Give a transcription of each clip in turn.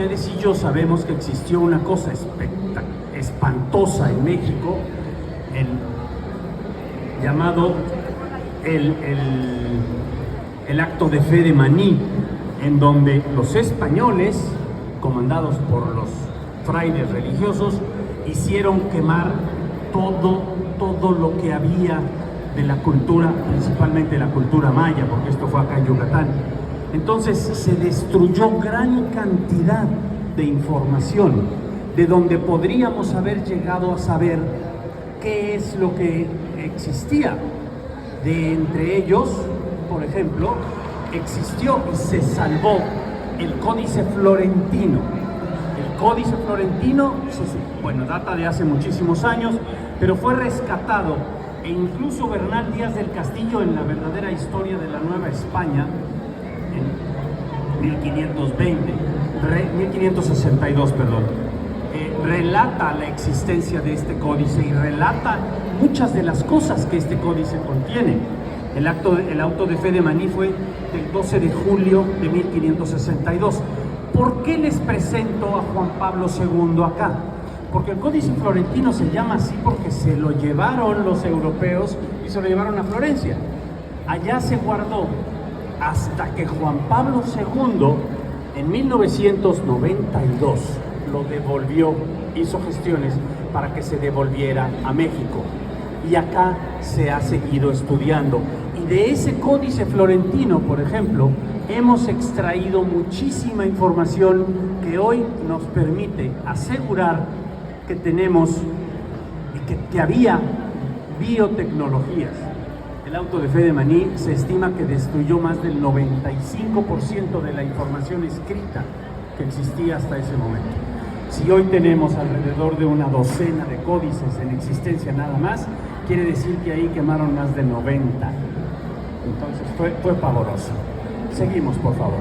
Ustedes y yo sabemos que existió una cosa espantosa en México, el llamado el acto de fe de Maní, en donde los españoles, comandados por los frailes religiosos, hicieron quemar todo lo que había de la cultura, principalmente la cultura maya, porque esto fue acá en Yucatán. Entonces se destruyó gran cantidad de información de donde podríamos haber llegado a saber qué es lo que existía. De entre ellos, por ejemplo, existió y se salvó el Códice Florentino. El Códice Florentino, bueno, data de hace muchísimos años, pero fue rescatado, e incluso Bernal Díaz del Castillo, en La verdadera historia de la Nueva España, en 1562, relata la existencia de este códice y relata muchas de las cosas que este códice contiene. El auto de fe de Maní fue del 12 de julio de 1562. ¿Por qué les presento a Juan Pablo II acá? Porque el Códice Florentino se llama así porque se lo llevaron los europeos y se lo llevaron a Florencia. Allá se guardó hasta que Juan Pablo II, en 1992, lo devolvió, hizo gestiones para que se devolviera a México. Y acá se ha seguido estudiando. Y de ese Códice Florentino, por ejemplo, hemos extraído muchísima información que hoy nos permite asegurar que tenemos y que había biotecnologías. El auto de fe de Maní se estima que destruyó más del 95% de la información escrita que existía hasta ese momento. Si hoy tenemos alrededor de una docena de códices en existencia nada más, quiere decir que ahí quemaron más de 90. Entonces fue pavoroso. Seguimos, por favor.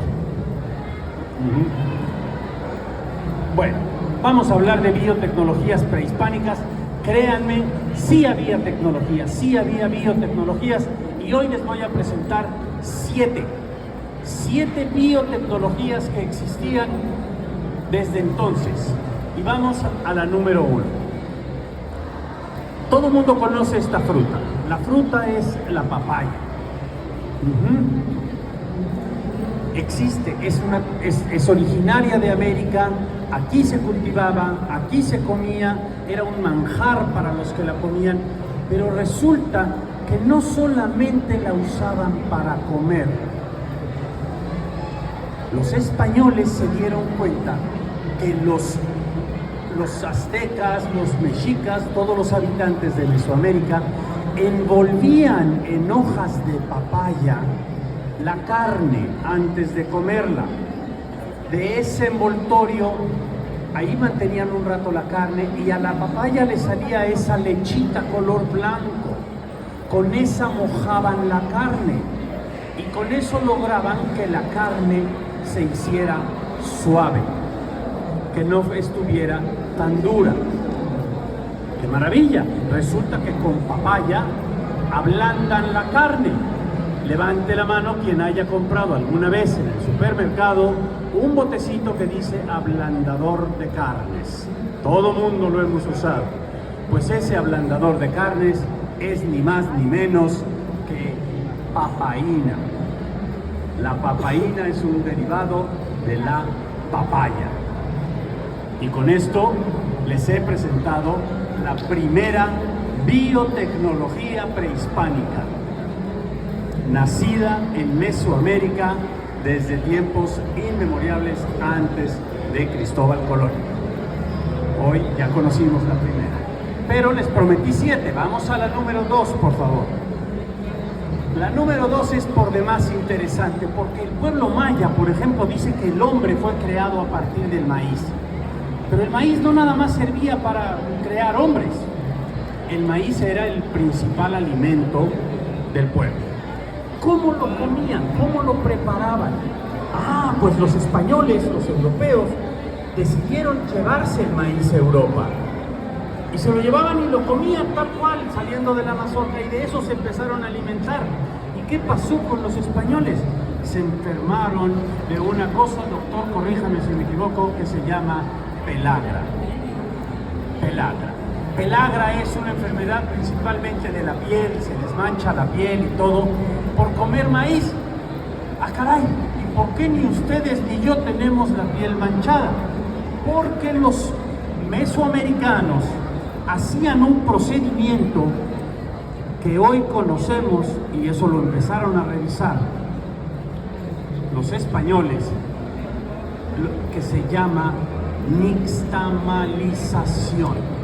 Bueno, vamos a hablar de biotecnologías prehispánicas. Créanme, sí había tecnologías, sí había biotecnologías, y hoy les voy a presentar siete biotecnologías que existían desde entonces. Y vamos a la número 1. Todo el mundo conoce esta fruta. La fruta es la papaya. Existe, es originaria de América. Aquí se cultivaba, aquí se comía, era un manjar para los que la comían, pero resulta que no solamente la usaban para comer. Los españoles se dieron cuenta que los aztecas, los mexicas, todos los habitantes de Mesoamérica, envolvían en hojas de papaya la carne antes de comerla. De ese envoltorio, ahí mantenían un rato la carne y a la papaya le salía esa lechita color blanco. Con esa mojaban la carne y con eso lograban que la carne se hiciera suave, que no estuviera tan dura. ¡Qué maravilla! Resulta que con papaya ablandan la carne. Levante la mano quien haya comprado alguna vez en el supermercado un botecito que dice ablandador de carnes. Todo mundo lo hemos usado. Pues ese ablandador de carnes es ni más ni menos que papaína. La papaína es un derivado de la papaya. Y con esto les he presentado la primera biotecnología prehispánica, nacida en Mesoamérica desde tiempos inmemoriales antes de Cristóbal Colón. Hoy ya conocimos la primera, pero les prometí 7. Vamos a la número 2, por favor. La número 2 es por demás interesante, porque el pueblo maya, por ejemplo, dice que el hombre fue creado a partir del maíz. Pero el maíz no nada más servía para crear hombres. El maíz era el principal alimento del pueblo. ¿Cómo lo comían? ¿Cómo lo preparaban? Pues los españoles, los europeos, decidieron llevarse el maíz a Europa. Y se lo llevaban y lo comían tal cual, saliendo de la mazorca, y de eso se empezaron a alimentar. ¿Y qué pasó con los españoles? se enfermaron de una cosa, doctor, corríjame si me equivoco, que se llama pelagra. Pelagra es una enfermedad principalmente de la piel, se les mancha la piel y todo por comer maíz. ¡Ah, caray! ¿Y por qué ni ustedes ni yo tenemos la piel manchada? Porque los mesoamericanos hacían un procedimiento que hoy conocemos, y eso lo empezaron a revisar los españoles, que se llama nixtamalización.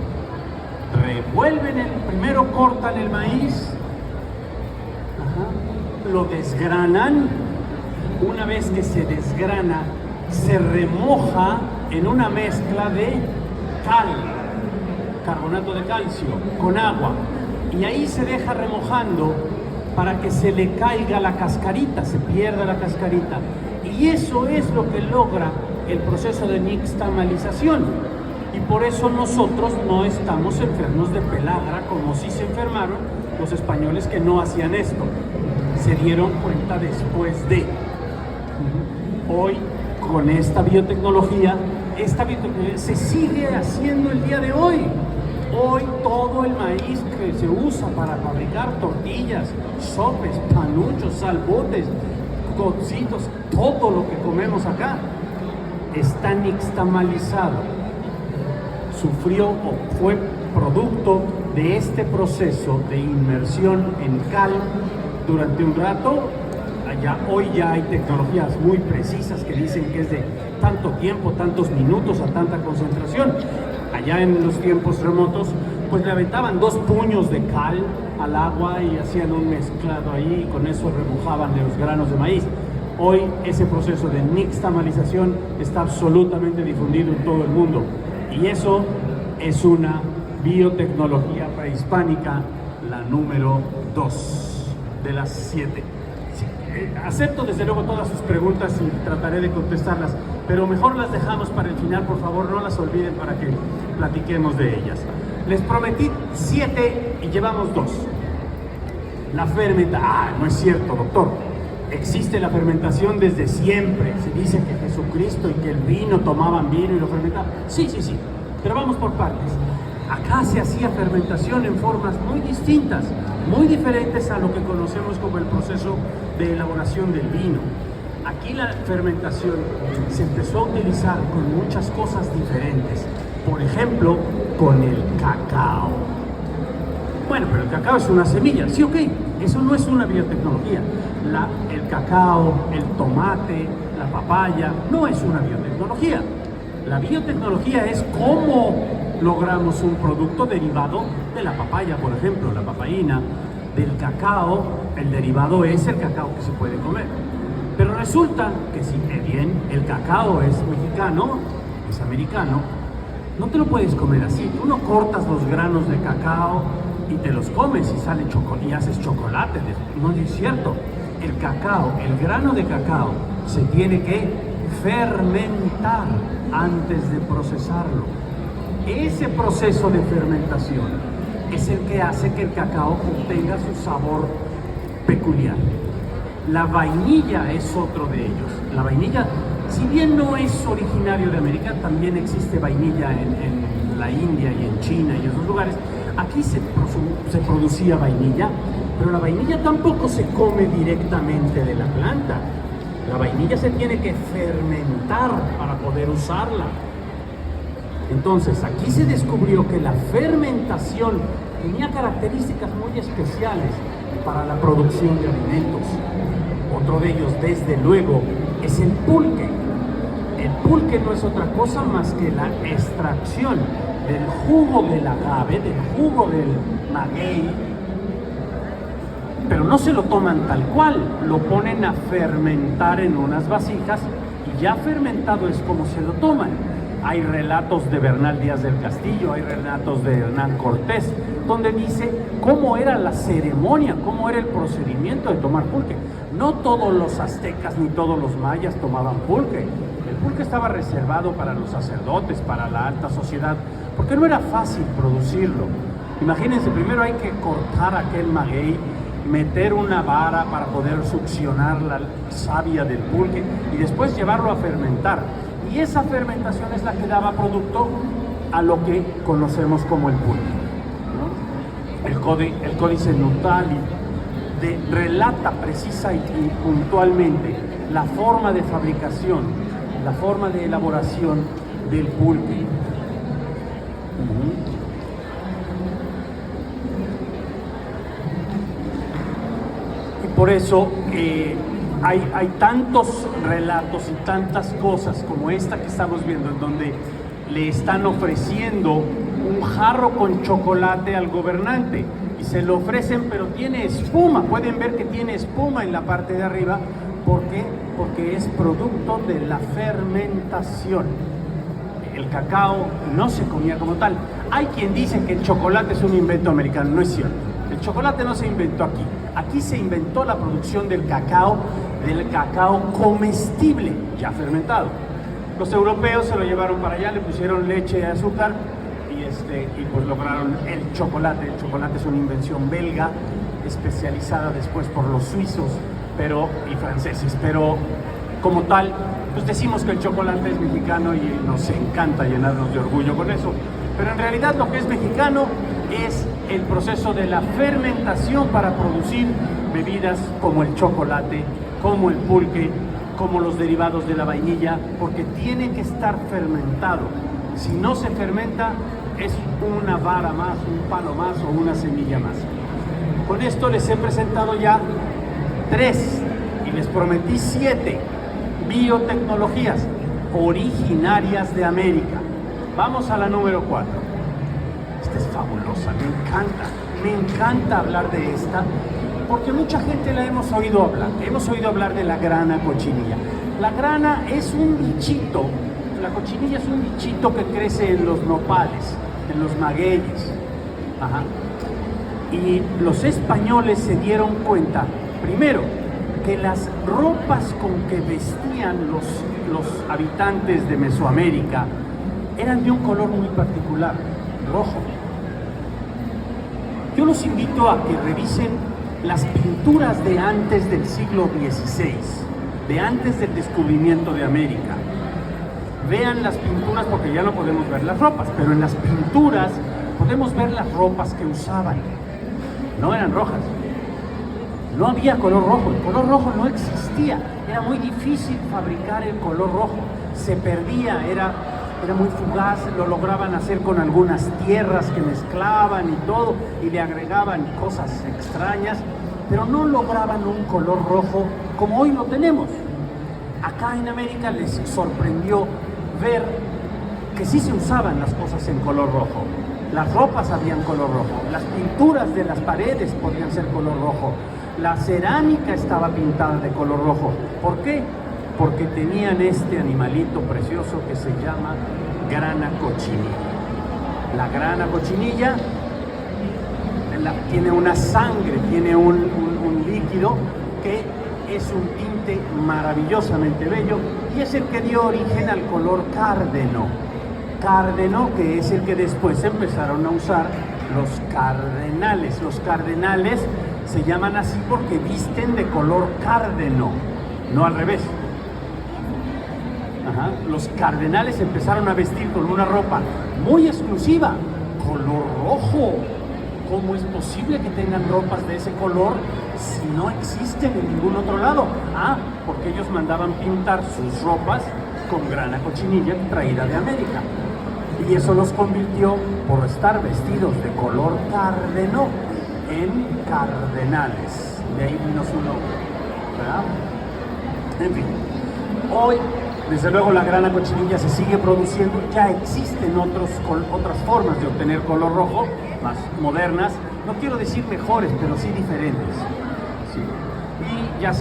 Revuelven primero cortan el maíz, lo desgranan. Una vez que se desgrana, se remoja en una mezcla de carbonato de calcio con agua, y ahí se deja remojando para que se le caiga la cascarita, se pierda la cascarita, y eso es lo que logra el proceso de nixtamalización. Y por eso nosotros no estamos enfermos de pelagra como si se enfermaron los españoles que no hacían esto. Se dieron cuenta después de. Hoy, con esta biotecnología se sigue haciendo el día de hoy. Hoy todo el maíz que se usa para fabricar tortillas, sopes, panuchos, salbotes, cocidos, todo lo que comemos acá está nixtamalizado. Sufrió o fue producto de este proceso de inmersión en cal durante un rato. Hoy ya hay tecnologías muy precisas que dicen que es de tanto tiempo, tantos minutos a tanta concentración. Allá en los tiempos remotos, pues le aventaban 2 puños de cal al agua y hacían un mezclado ahí, y con eso remojaban de los granos de maíz. Hoy ese proceso de nixtamalización está absolutamente difundido en todo el mundo, y eso es una biotecnología prehispánica, la número 2 de las 7. Sí, acepto desde luego todas sus preguntas y trataré de contestarlas, pero mejor las dejamos para el final, por favor, no las olviden para que platiquemos de ellas. Les prometí 7 y llevamos 2. La fermentación. No es cierto, doctor. Existe la fermentación desde siempre. Se dice que Jesucristo y que el vino, tomaban vino y lo fermentaban. Sí, pero vamos por partes. Acá se hacía fermentación en formas muy distintas, muy diferentes a lo que conocemos como el proceso de elaboración del vino. Aquí la fermentación se empezó a utilizar con muchas cosas diferentes. Por ejemplo, con el cacao. Bueno, pero el cacao es una semilla, sí, ok, eso no es una biotecnología. El cacao, el tomate, la papaya, no es una biotecnología. La biotecnología es cómo logramos un producto derivado de la papaya, por ejemplo, la papaína. Del cacao, el derivado es el cacao que se puede comer. Pero resulta que si bien el cacao es mexicano, es americano, no te lo puedes comer así. Tú no cortas los granos de cacao y te los comes y sale chocolate y haces chocolate. No es cierto. El cacao, el grano de cacao, se tiene que fermentar antes de procesarlo. Ese proceso de fermentación es el que hace que el cacao obtenga su sabor peculiar. La vainilla es otro de ellos. La vainilla, si bien no es originario de América, también existe vainilla en la India y en China y en esos lugares. Aquí se producía vainilla, pero la vainilla tampoco se come directamente de la planta. La vainilla se tiene que fermentar para poder usarla. Entonces, aquí se descubrió que la fermentación tenía características muy especiales para la producción de alimentos. Otro de ellos, desde luego, es el pulque. El pulque no es otra cosa más que la extracción del jugo del agave, del jugo del maguey, pero no se lo toman tal cual, lo ponen a fermentar en unas vasijas y ya fermentado es como se lo toman. Hay relatos de Bernal Díaz del Castillo, hay relatos de Hernán Cortés, donde dice cómo era la ceremonia, cómo era el procedimiento de tomar pulque. No todos los aztecas ni todos los mayas tomaban pulque. El pulque estaba reservado para los sacerdotes, para la alta sociedad, porque no era fácil producirlo. Imagínense, primero hay que cortar aquel maguey meter una vara para poder succionar la savia del pulque y después llevarlo a fermentar. Y esa fermentación es la que daba producto a lo que conocemos como el pulque, ¿no? El Códice Nutali relata precisa y puntualmente la forma de fabricación, la forma de elaboración del pulque. Y por eso hay tantos relatos y tantas cosas como esta que estamos viendo, en donde le están ofreciendo un jarro con chocolate al gobernante y se lo ofrecen, pero tiene espuma. Pueden ver que tiene espuma en la parte de arriba. ¿Por qué? Porque es producto de la fermentación. El cacao no se comía como tal. Hay quien dice que el chocolate es un invento americano. No es cierto. El chocolate no se inventó aquí. Aquí se inventó la producción del cacao comestible, ya fermentado. Los europeos se lo llevaron para allá, le pusieron leche y azúcar y pues lograron el chocolate. El chocolate es una invención belga, especializada después por los suizos y franceses, pero como tal, pues decimos que el chocolate es mexicano y nos encanta llenarnos de orgullo con eso, pero en realidad lo que es mexicano es el proceso de la fermentación para producir bebidas como el chocolate, como el pulque, como los derivados de la vainilla, porque tiene que estar fermentado. Si no se fermenta, es una vara más, un palo más o una semilla más. Con esto les he presentado ya 3 y les prometí 7 biotecnologías originarias de América. Vamos a la número 4. Esta es fabulosa, me encanta hablar de esta, porque mucha gente la hemos oído hablar de la grana cochinilla. La grana es un bichito, la cochinilla es un bichito que crece en los nopales, en los magueyes. Ajá. Y los españoles se dieron cuenta, primero, que las ropas con que vestían los habitantes de Mesoamérica eran de un color muy particular, rojo. Yo los invito a que revisen las pinturas de antes del siglo XVI, de antes del descubrimiento de América. Vean las pinturas, porque ya no podemos ver las ropas, pero en las pinturas podemos ver las ropas que usaban. No eran rojas. No había color rojo, el color rojo no existía. Era muy difícil fabricar el color rojo. Se perdía, era muy fugaz, lo lograban hacer con algunas tierras que mezclaban y todo, y le agregaban cosas extrañas, pero no lograban un color rojo como hoy lo tenemos. Acá en América les sorprendió ver que sí se usaban las cosas en color rojo. Las ropas habían color rojo, las pinturas de las paredes podían ser color rojo, la cerámica estaba pintada de color rojo. ¿Por qué? Porque tenían este animalito precioso que se llama grana cochinilla. La grana cochinilla tiene una sangre, tiene un líquido que es un tinte maravillosamente bello y es el que dio origen al color cárdeno. Cárdeno, que es el que después empezaron a usar los cardenales. Los cardenales se llaman así porque visten de color cárdeno, no al revés. Ajá. Los cardenales empezaron a vestir con una ropa muy exclusiva, color rojo. ¿Cómo es posible que tengan ropas de ese color si no existen en ningún otro lado? Porque ellos mandaban pintar sus ropas con grana cochinilla traída de América. Y eso los convirtió, por estar vestidos de color cárdeno, en cardenales. De ahí vino su nombre, ¿verdad? En fin, hoy, desde luego, la grana cochinilla se sigue produciendo. Ya existen otras formas de obtener color rojo, más modernas. No quiero decir mejores, pero sí diferentes. Sí. Y ya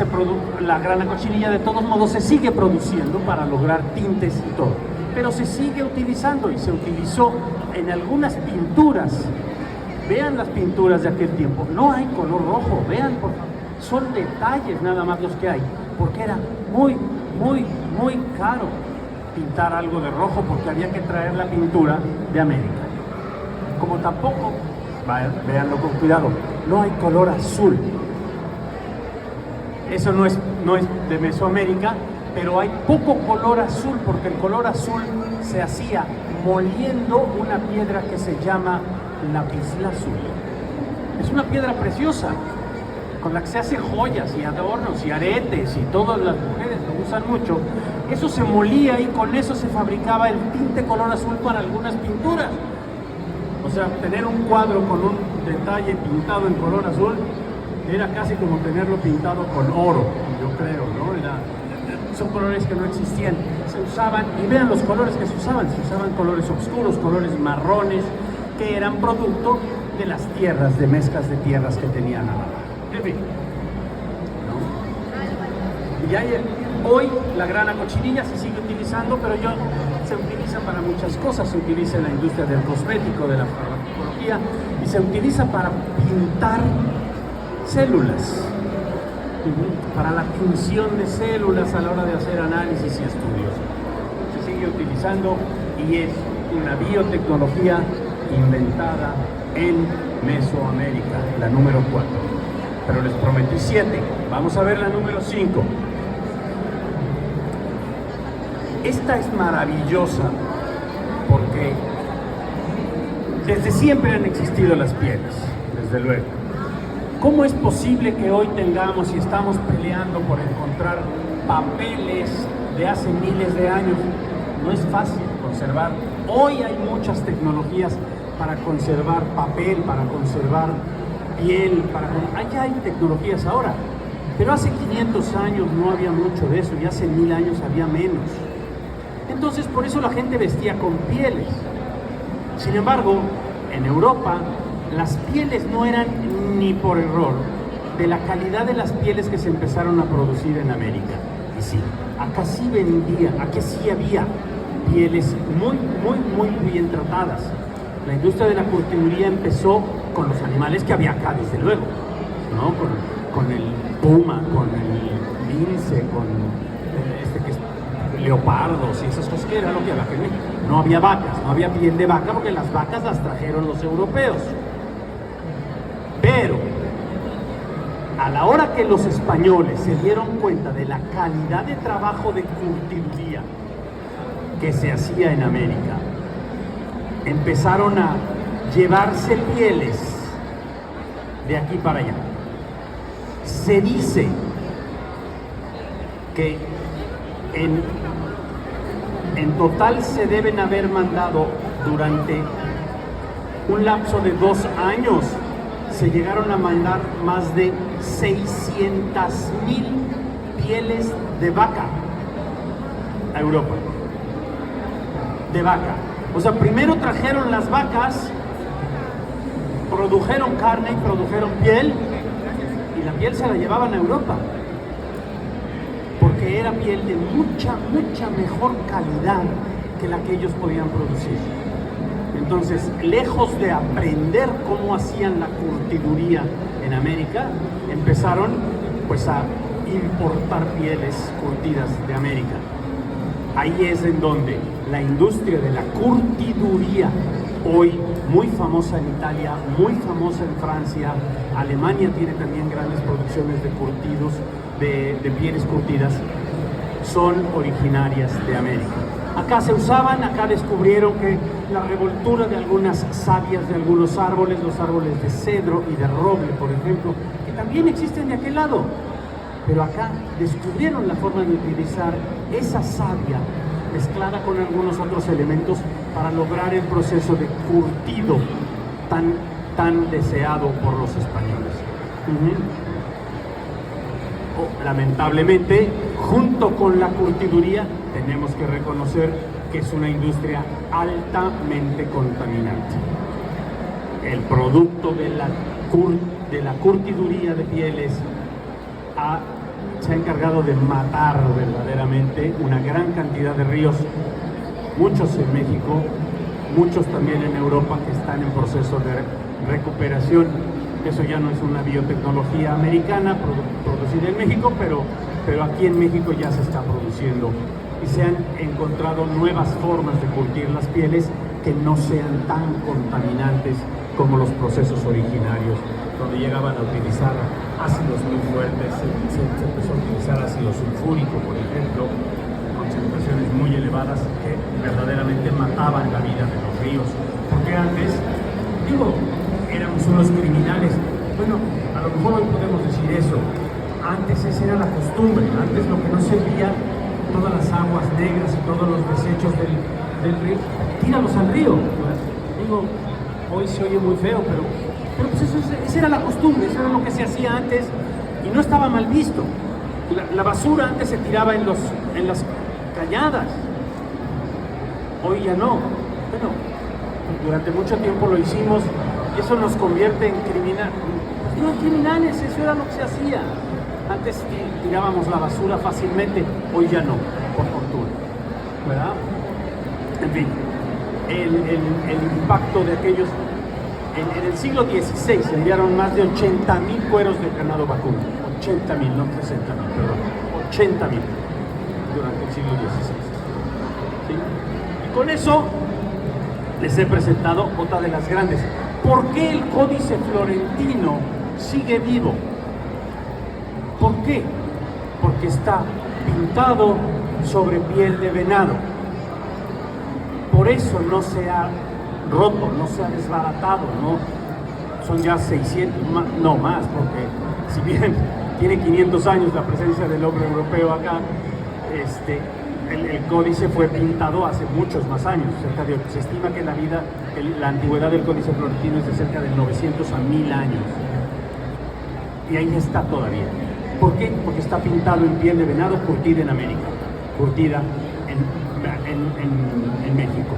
la grana cochinilla de todos modos se sigue produciendo para lograr tintes y todo. Pero se sigue utilizando y se utilizó en algunas pinturas. Vean las pinturas de aquel tiempo. No hay color rojo, vean, por favor. Son detalles nada más los que hay, porque era muy caro pintar algo de rojo, porque había que traer la pintura de América. Como tampoco, véanlo con cuidado, no hay color azul. eso no es de Mesoamérica, pero hay poco color azul, porque el color azul se hacía moliendo una piedra que se llama lapislázuli. Es una piedra preciosa, con la que se hacen joyas y adornos y aretes, y todas las mujeres lo usan mucho. Eso se molía y con eso se fabricaba el tinte color azul para algunas pinturas. O sea, tener un cuadro con un detalle pintado en color azul era casi como tenerlo pintado con oro, yo creo, ¿no? Son colores que no existían, se usaban, y vean los colores que se usaban colores oscuros, colores marrones, que eran producto de las tierras, de mezclas de tierras que tenían a la mano. En fin, ¿no? Y hoy la grana cochinilla se sigue utilizando, pero se utiliza para muchas cosas. Se utiliza en la industria del cosmético, de la farmacología, y se utiliza para pintar células, para la tinción de células a la hora de hacer análisis y estudios. Se sigue utilizando y es una biotecnología inventada en Mesoamérica, la número 4. Pero les prometí 7. Vamos a ver la número 5. Esta es maravillosa porque desde siempre han existido las pieles, desde luego. ¿Cómo es posible que hoy tengamos y estamos peleando por encontrar papeles de hace miles de años? No es fácil conservar. Hoy hay muchas tecnologías para conservar papel, para conservar piel, allá hay tecnologías ahora. Pero hace 500 años no había mucho de eso y hace 1000 años había menos. Entonces por eso la gente vestía con pieles. Sin embargo, en Europa las pieles no eran ni por error de la calidad de las pieles que se empezaron a producir en América. Y sí, acá sí aquí sí había pieles muy bien tratadas. La industria de la curtiduría empezó con los animales que había acá, desde luego, ¿no? Con el puma, con el lince, con que es leopardos y esas cosas, que era lo que había. No había vacas, no había piel de vaca, porque las vacas las trajeron los europeos. Pero a la hora que los españoles se dieron cuenta de la calidad de trabajo de curtiduría que se hacía en América, empezaron a llevarse pieles de aquí para allá. Se dice que en total se deben haber mandado durante un lapso de 2 años, se llegaron a mandar más de 600,000 pieles de vaca a Europa. De vaca. O sea, primero trajeron las vacas, produjeron carne y produjeron piel, y la piel se la llevaban a Europa, porque era piel de mucha mejor calidad que la que ellos podían producir. Entonces, lejos de aprender cómo hacían la curtiduría en América, empezaron pues a importar pieles curtidas de América. Ahí es en donde la industria de la curtiduría, hoy muy famosa en Italia, muy famosa en Francia, Alemania tiene también grandes producciones de curtidos, de pieles curtidas, son originarias de América. Acá se usaban, acá descubrieron que la revoltura de algunas sabias de algunos árboles, los árboles de cedro y de roble, por ejemplo, que también existen de aquel lado, pero acá descubrieron la forma de utilizar esa savia mezclada con algunos otros elementos para lograr el proceso de curtido tan deseado por los españoles. Lamentablemente, junto con la curtiduría, tenemos que reconocer que es una industria altamente contaminante. El producto de la curtiduría de pieles se ha encargado de matar verdaderamente una gran cantidad de ríos, muchos en México, muchos también en Europa, que están en proceso de recuperación. Eso ya no es una biotecnología americana producida en México, pero aquí en México ya se está produciendo y se han encontrado nuevas formas de curtir las pieles que no sean tan contaminantes como los procesos originarios, donde llegaban a utilizar ácidos muy fuertes, se empezó a utilizar ácido sulfúrico, por ejemplo, concentraciones muy elevadas que verdaderamente mataban la vida de los ríos, porque antes, digo, éramos unos criminales. Bueno, a lo mejor hoy podemos decir eso. Antes esa era la costumbre, antes lo que no servía, todas las aguas negras y todos los desechos del río, tíralos al río. Digo, hoy se oye muy feo, pero pues esa era la costumbre, eso era lo que se hacía antes y no estaba mal visto. La basura antes se tiraba en las cañadas, hoy ya no. Bueno, durante mucho tiempo lo hicimos y eso nos convierte en no criminales, eso era lo que se hacía. Antes tirábamos la basura fácilmente, hoy ya no, por fortuna, ¿verdad? En fin, el impacto de aquellos. En el siglo XVI se enviaron más de 80,000 cueros de ganado vacuno. 80,000, no 60,000, perdón. 80,000 durante el siglo XVI. ¿Sí? Y con eso les he presentado otra de las grandes. ¿Por qué el Códice Florentino sigue vivo? ¿Por qué? Porque está pintado sobre piel de venado. Por eso no se ha roto, no se ha desbaratado, ¿no? Son ya 600, no más, porque si bien tiene 500 años la presencia del hombre europeo acá, el códice fue pintado hace muchos más años, se estima que la antigüedad del Códice Florentino es de cerca de 900 a 1000 años, y ahí está todavía. ¿Por qué? Porque está pintado en piel de venado, curtida en América, curtida en México.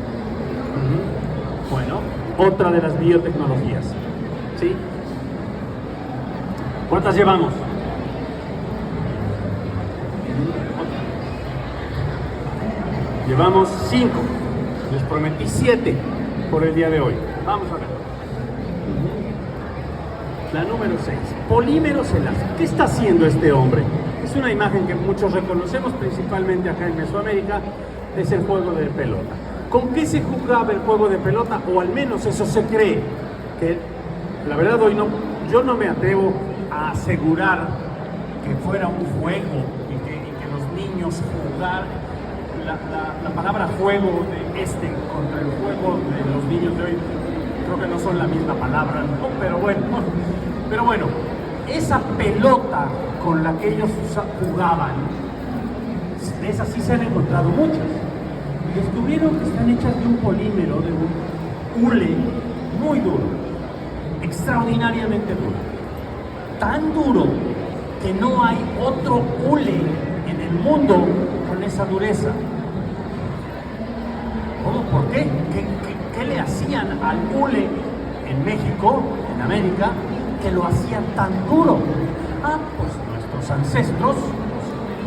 Bueno, otra de las biotecnologías, ¿sí? ¿Cuántas llevamos? Llevamos 5. Les prometí 7 por el día de hoy. Vamos a ver. La número 6. Polímeros elásticos. ¿Qué está haciendo este hombre? Es una imagen que muchos reconocemos, principalmente acá en Mesoamérica, es el juego de pelota. ¿Con qué se jugaba el juego de pelota? O al menos eso se cree. Que la verdad hoy yo no me atrevo a asegurar que fuera un juego y que los niños jugaran. La palabra juego contra el juego de los niños de hoy creo que no son la misma palabra, ¿no? Pero bueno, esa pelota con la que ellos jugaban, de esas sí se han encontrado muchas. Descubrieron que están hechas de un polímero, de un hule muy duro, extraordinariamente duro. Tan duro que no hay otro hule en el mundo con esa dureza. ¿Cómo? ¿Por qué? ¿Qué le hacían al hule en México, en América, que lo hacían tan duro? Pues nuestros ancestros,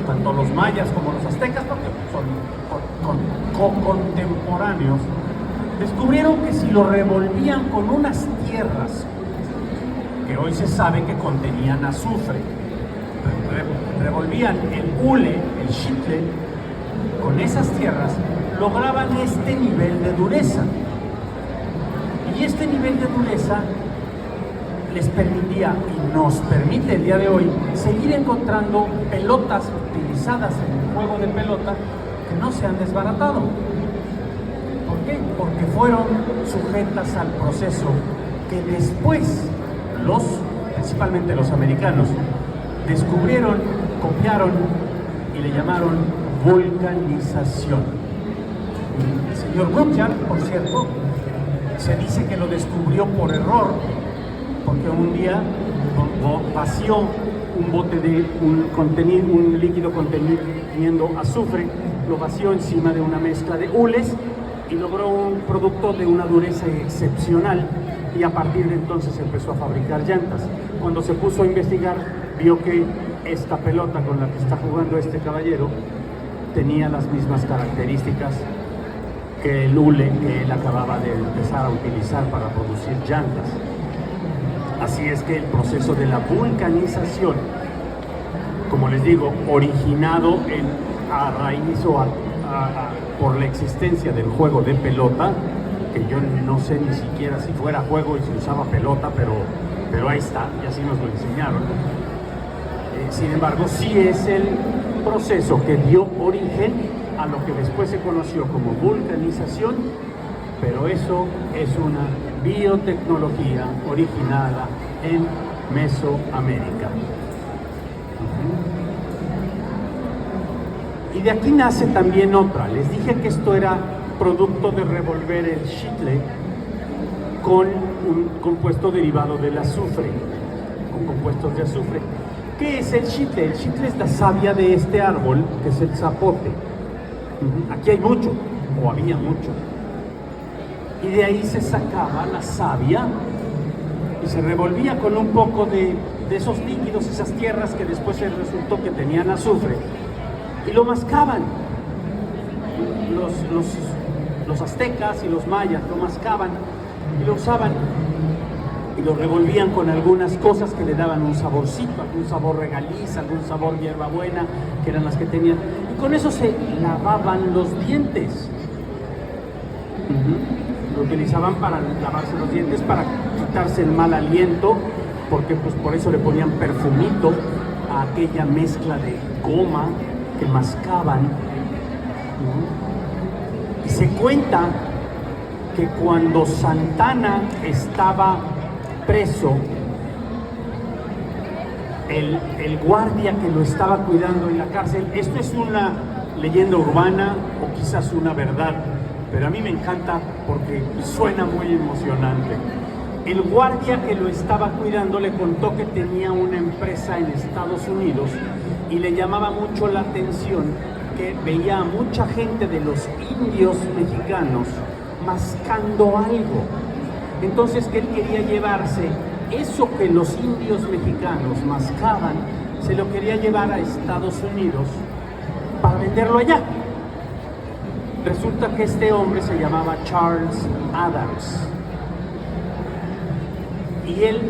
tanto los mayas como los aztecas, porque son contemporáneos, descubrieron que si lo revolvían con unas tierras que hoy se sabe que contenían azufre, revolvían el hule, el xitle, con esas tierras, lograban este nivel de dureza. Y este nivel de dureza les permitía, y nos permite el día de hoy, seguir encontrando pelotas utilizadas en el juego de pelota que no se han desbaratado. ¿Por qué? Porque fueron sujetas al proceso que después principalmente los americanos, descubrieron, copiaron y le llamaron vulcanización. El señor Rudyard, por cierto, se dice que lo descubrió por error, porque un día vació un bote de un líquido conteniendo azufre, lo vació encima de una mezcla de hules y logró un producto de una dureza excepcional, y a partir de entonces empezó a fabricar llantas. Cuando se puso a investigar, vio que esta pelota con la que está jugando este caballero tenía las mismas características que el hule que él acababa de empezar a utilizar para producir llantas. Así es que el proceso de la vulcanización, como les digo, originado a raíz o por la existencia del juego de pelota, que yo no sé ni siquiera si fuera juego y si usaba pelota, pero ahí está, y así nos lo enseñaron. Sin embargo, sí es el proceso que dio origen a lo que después se conoció como vulcanización, pero eso es una biotecnología originada en Mesoamérica. Y de aquí nace también otra. Les dije que esto era producto de revolver el chicle con un compuesto derivado del azufre, con compuestos de azufre. ¿Qué es el chicle? El chicle es la savia de este árbol, que es el zapote. Aquí hay mucho, o había mucho. Y de ahí se sacaba la savia y se revolvía con un poco de esos líquidos, esas tierras que después se resultó que tenían azufre. Y lo mascaban. Los aztecas y los mayas lo mascaban y lo usaban y lo revolvían con algunas cosas que le daban un saborcito, algún sabor regaliz, algún sabor hierbabuena, que eran las que tenían. Y con eso se lavaban los dientes. Lo utilizaban para lavarse los dientes, para quitarse el mal aliento, porque pues por eso le ponían perfumito a aquella mezcla de goma que mascaban. Y se cuenta que cuando Santana estaba preso, el guardia que lo estaba cuidando en la cárcel, esto es una leyenda urbana o quizás una verdad, pero a mí me encanta porque suena muy emocionante. El guardia que lo estaba cuidando le contó que tenía una empresa en Estados Unidos y le llamaba mucho la atención que veía a mucha gente de los indios mexicanos mascando algo. Entonces que él quería llevarse eso que los indios mexicanos mascaban, se lo quería llevar a Estados Unidos para venderlo allá. Resulta que este hombre se llamaba Charles Adams y él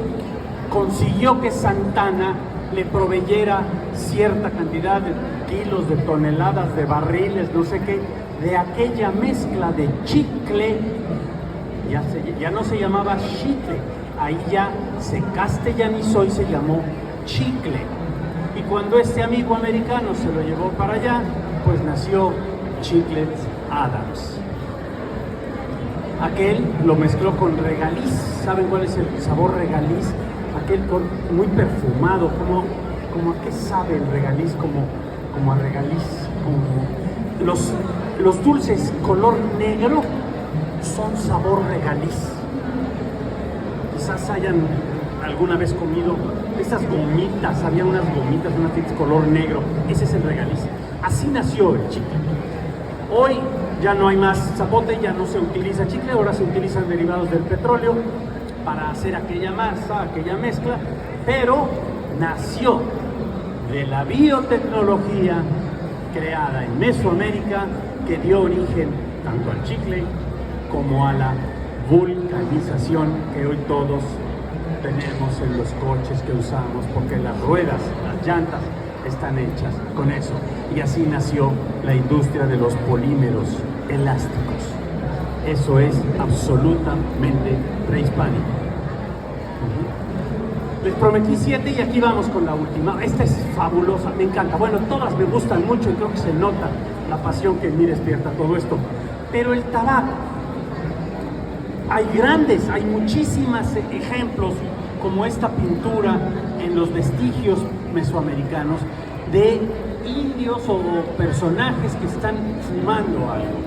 consiguió que Santana le proveyera cierta cantidad de kilos, de toneladas, de barriles, no sé qué, de aquella mezcla de chicle. Ya no se llamaba chicle, ahí ya se castellanizó y se llamó chicle. Y cuando este amigo americano se lo llevó para allá, pues nació Chiclets Adams. Aquel lo mezcló con regaliz. ¿Saben cuál es el sabor regaliz? Aquel muy perfumado, como a qué sabe el regaliz, como a regaliz, como los dulces color negro son sabor regaliz. Quizás hayan alguna vez comido esas gomitas, había unas gomitas, unas de color negro, ese es el regaliz. Así nació el chicle. Hoy ya no hay más zapote, ya no se utiliza chicle, ahora se utilizan derivados del petróleo para hacer aquella masa, aquella mezcla, pero nació de la biotecnología creada en Mesoamérica que dio origen tanto al chicle como a la vulcanización que hoy todos tenemos en los coches que usamos, porque las ruedas, las llantas están hechas con eso. Y así nació la industria de los polímeros elásticos. Eso es absolutamente prehispánico. Les prometí 7 y aquí vamos con la última. Esta es fabulosa, me encanta. Bueno, todas me gustan mucho y creo que se nota la pasión que en mí despierta todo esto. Pero el tabaco, hay muchísimos ejemplos como esta pintura en los vestigios mesoamericanos de indios o personajes que están fumando algo.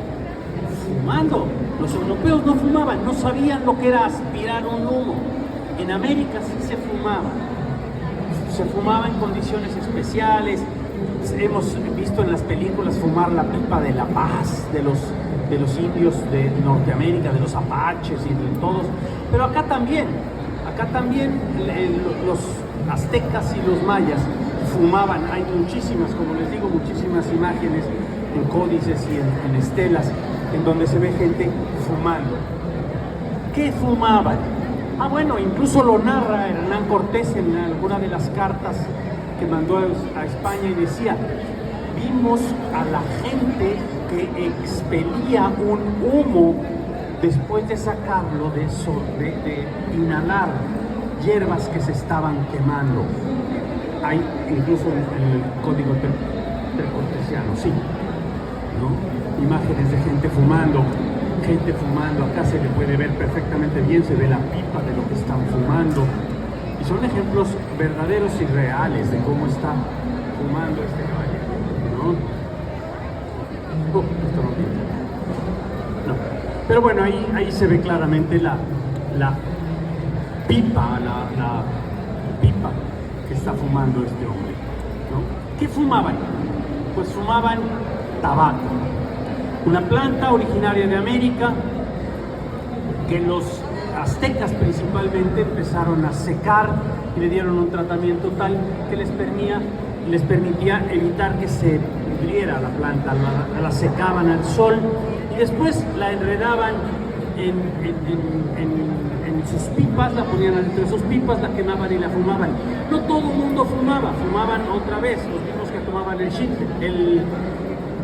Fumando. Los europeos no fumaban, no sabían lo que era aspirar un humo. En América sí se fumaba. Se fumaba en condiciones especiales. Hemos visto en las películas fumar la pipa de la paz de los indios de Norteamérica, de los apaches y de todos. Pero acá también los aztecas y los mayas fumaban. Hay muchísimas, como les digo, muchísimas imágenes en códices y en estelas en donde se ve gente fumando. ¿Qué fumaban? Bueno, incluso lo narra Hernán Cortés en alguna de las cartas que mandó a España y decía: vimos a la gente que expelía un humo después de sacarlo de eso, de inhalar hierbas que se estaban quemando. Hay incluso en el código tercortesiano, sí, ¿no? Imágenes de gente fumando, acá se le puede ver perfectamente bien, se ve la pipa de lo que están fumando, y son ejemplos verdaderos y reales de cómo está fumando este caballero, ¿no? Esto no pinta. No. Pero bueno, ahí se ve claramente la pipa, la pipa que está fumando este hombre, ¿no? ¿Qué fumaban? Pues fumaban tabaco, una planta originaria de América que los aztecas principalmente empezaron a secar y le dieron un tratamiento tal que les permitía evitar que se pudriera la planta. La secaban al sol y después la enredaban en sus pipas, la ponían entre sus pipas, la quemaban y la fumaban. No todo el mundo fumaban otra vez, los mismos que tomaban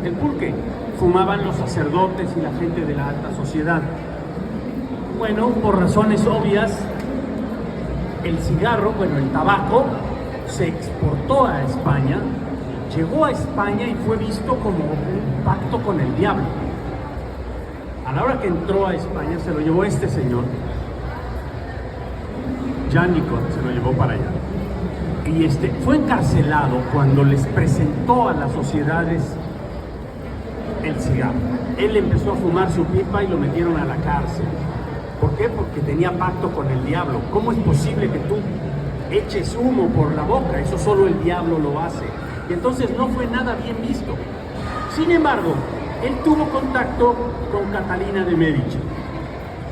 el pulque, fumaban los sacerdotes y la gente de la alta sociedad. Bueno, por razones obvias, el tabaco se exportó a España, llegó a España y fue visto como un pacto con el diablo. A la hora que entró a España se lo llevó este señor, Janicot, se lo llevó para allá. Y fue encarcelado cuando les presentó a las sociedades el cigarro. Él empezó a fumar su pipa y lo metieron a la cárcel. ¿Por qué? Porque tenía pacto con el diablo. ¿Cómo es posible que tú eches humo por la boca? Eso solo el diablo lo hace. Y entonces no fue nada bien visto. Sin embargo, él tuvo contacto con Catalina de Medici,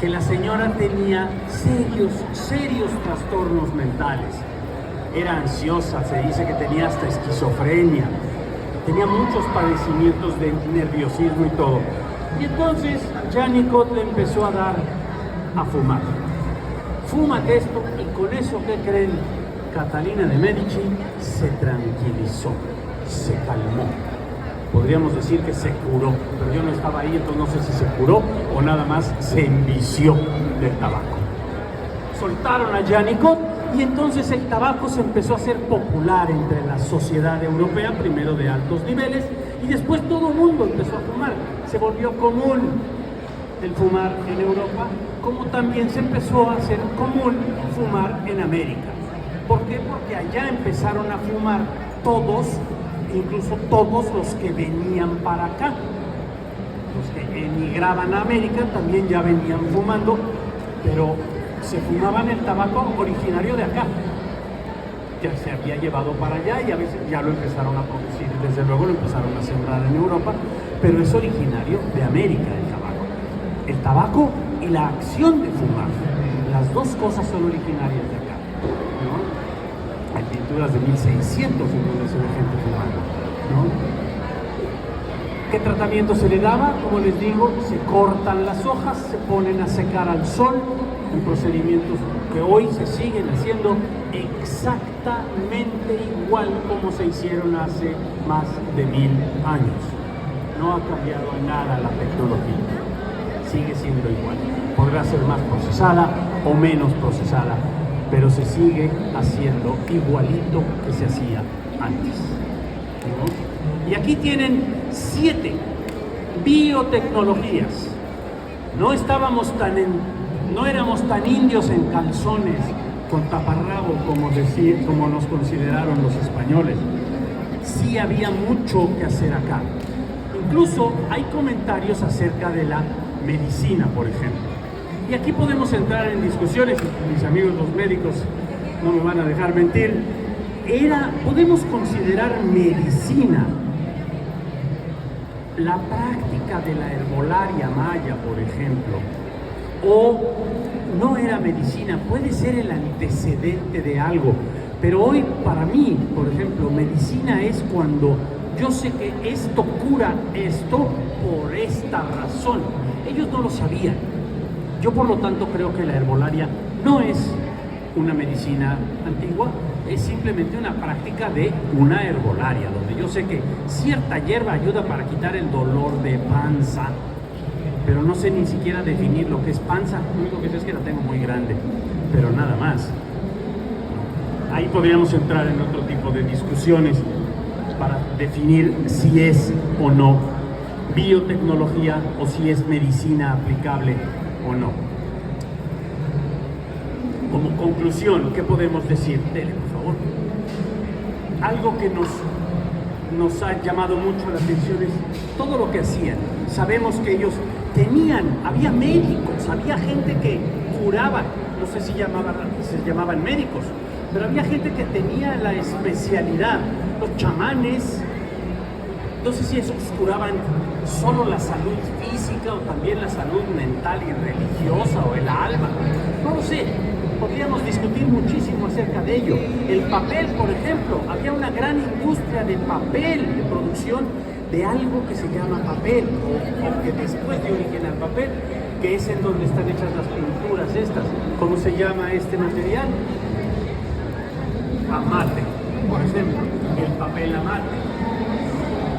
que la señora tenía serios trastornos mentales. Era ansiosa, se dice que tenía hasta esquizofrenia, tenía muchos padecimientos de nerviosismo y todo. Y entonces Janicot le empezó a dar a fumar. Fúmate esto, y con eso, ¿qué creen? Catalina de Medici se tranquilizó, se calmó. Podríamos decir que se curó, pero yo no estaba ahí, entonces no sé si se curó o nada más se envició del tabaco. Soltaron a Janicot y entonces el tabaco se empezó a hacer popular entre la sociedad europea, primero de altos niveles, y después todo el mundo empezó a fumar. Se volvió común el fumar en Europa, como también se empezó a hacer común fumar en América. ¿Por qué? Porque allá empezaron a fumar todos, incluso todos los que venían para acá. Los que emigraban a América también ya venían fumando, pero se fumaban el tabaco originario de acá. Ya se había llevado para allá y a veces ya lo empezaron a producir, desde luego lo empezaron a sembrar en Europa, pero es originario de América el tabaco. El tabaco y la acción de fumar, las dos cosas son originarias de acá, ¿no? Hay pinturas de 1600 en donde se ve gente fumando, ¿no? ¿Qué tratamiento se le daba? Como les digo, se cortan las hojas, se ponen a secar al sol, en procedimientos que hoy se siguen haciendo exactamente igual como se hicieron hace más de 1000 años. No ha cambiado nada la tecnología, sigue siendo igual. Podrá ser más procesada o menos procesada, pero se sigue haciendo igualito que se hacía antes, ¿no? Y aquí tienen 7 biotecnologías. No éramos tan indios en calzones con taparrabo como nos consideraron los españoles. Sí había mucho que hacer acá. Incluso hay comentarios acerca de la medicina, por ejemplo. Y aquí podemos entrar en discusiones, y mis amigos los médicos no me van a dejar mentir. Podemos considerar medicina la práctica de la herbolaria maya, por ejemplo, o no era medicina, puede ser el antecedente de algo, pero hoy para mí, por ejemplo, medicina es cuando yo sé que esto cura esto por esta razón. Ellos no lo sabían. Yo por lo tanto creo que la herbolaria no es una medicina antigua, es simplemente una práctica de una herbolaria, donde yo sé que cierta hierba ayuda para quitar el dolor de panza, pero no sé ni siquiera definir lo que es panza. Lo único que sé es que la tengo muy grande, pero nada más. Ahí podríamos entrar en otro tipo de discusiones para definir si es o no biotecnología o si es medicina aplicable o no. Como conclusión, ¿qué podemos decir? Dele, por favor. Algo que nos ha llamado mucho la atención es todo lo que hacían. Sabemos que ellos había médicos, había gente que curaba, no sé si se llamaban médicos, pero había gente que tenía la especialidad, los chamanes, no sé si esos curaban solo la salud física o también la salud mental y religiosa o el alma, no lo sé, podríamos discutir muchísimo acerca de ello. El papel, por ejemplo, había una gran industria de papel, de producción de algo que se llama papel, o que después dio origen al papel, que es en donde están hechas las pinturas estas. ¿Cómo se llama este material? Amate, por ejemplo, el papel amate.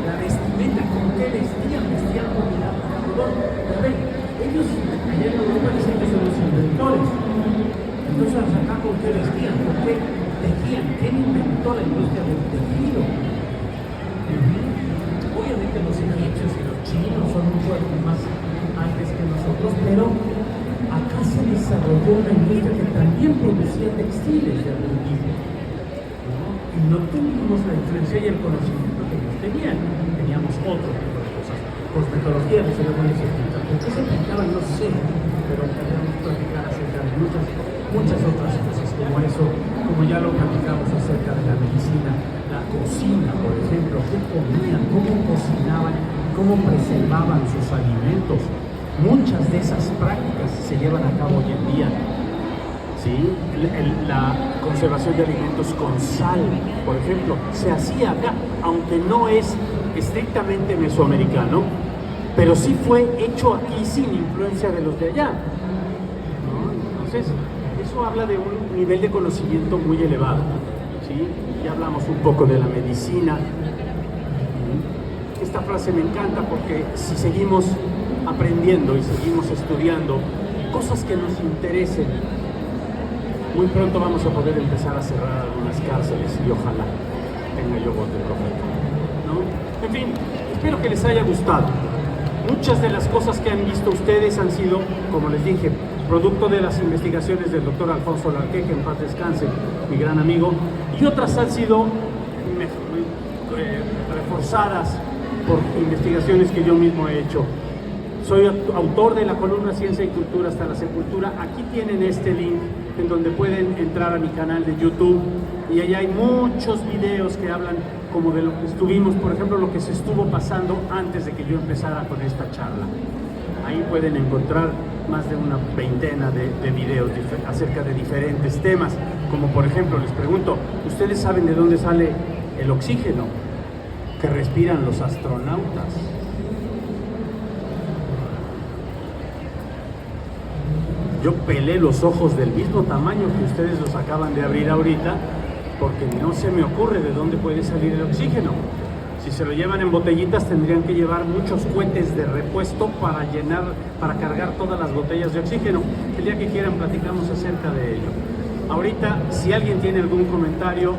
La vestimenta, ¿con qué vestían? Vestían con el algodón. Pero ven, ellos, allá en Europa dicen que son los inventores. Entonces, acá, ¿con qué vestían? ¿Con qué tejían? ¿Quién inventó la industria del tejido? Obviamente los egipcios y los chinos son mucho más antes que nosotros, pero acá se desarrolló una industria que también producía textiles de algún tipo. Y no tuvimos la influencia y el conocimiento que ellos tenían. Teníamos otro tipo de cosas. Cosmetología, no se le puede decir. ¿Por qué se pintaban? No sé, pero podríamos platicar acerca de muchas otras cosas como eso, como ya lo platicamos acerca de la medicina, la cocina, por ejemplo, qué comían, cómo cocinaban, cómo preservaban sus alimentos. Muchas de esas prácticas se llevan a cabo hoy en día. ¿Sí? La conservación de alimentos con sal, por ejemplo, se hacía acá, aunque no es estrictamente mesoamericano, pero sí fue hecho aquí sin influencia de los de allá, ¿no? Entonces, eso habla de un nivel de conocimiento muy elevado, ¿sí? Ya hablamos un poco de la medicina. Esta frase me encanta porque si seguimos aprendiendo y seguimos estudiando cosas que nos interesen, muy pronto vamos a poder empezar a cerrar algunas cárceles y ojalá tenga yo voz de profeta, ¿no? En fin, espero que les haya gustado. Muchas de las cosas que han visto ustedes han sido, como les dije, producto de las investigaciones del doctor Alfonso Larqué, que en paz descanse, mi gran amigo, y otras han sido reforzadas por investigaciones que yo mismo he hecho. Soy autor de la columna Ciencia y Cultura hasta la Sepultura. Aquí tienen este link en donde pueden entrar a mi canal de YouTube y allá hay muchos videos que hablan como de lo que estuvimos, por ejemplo, lo que se estuvo pasando antes de que yo empezara con esta charla. Ahí pueden encontrar más de una veintena de videos acerca de diferentes temas, como por ejemplo, les pregunto, ¿ustedes saben de dónde sale el oxígeno que respiran los astronautas? Yo pelé los ojos del mismo tamaño que ustedes los acaban de abrir ahorita, porque no se me ocurre de dónde puede salir el oxígeno. Si se lo llevan en botellitas, tendrían que llevar muchos cohetes de repuesto para cargar todas las botellas de oxígeno. El día que quieran platicamos acerca de ello. Ahorita, si alguien tiene algún comentario,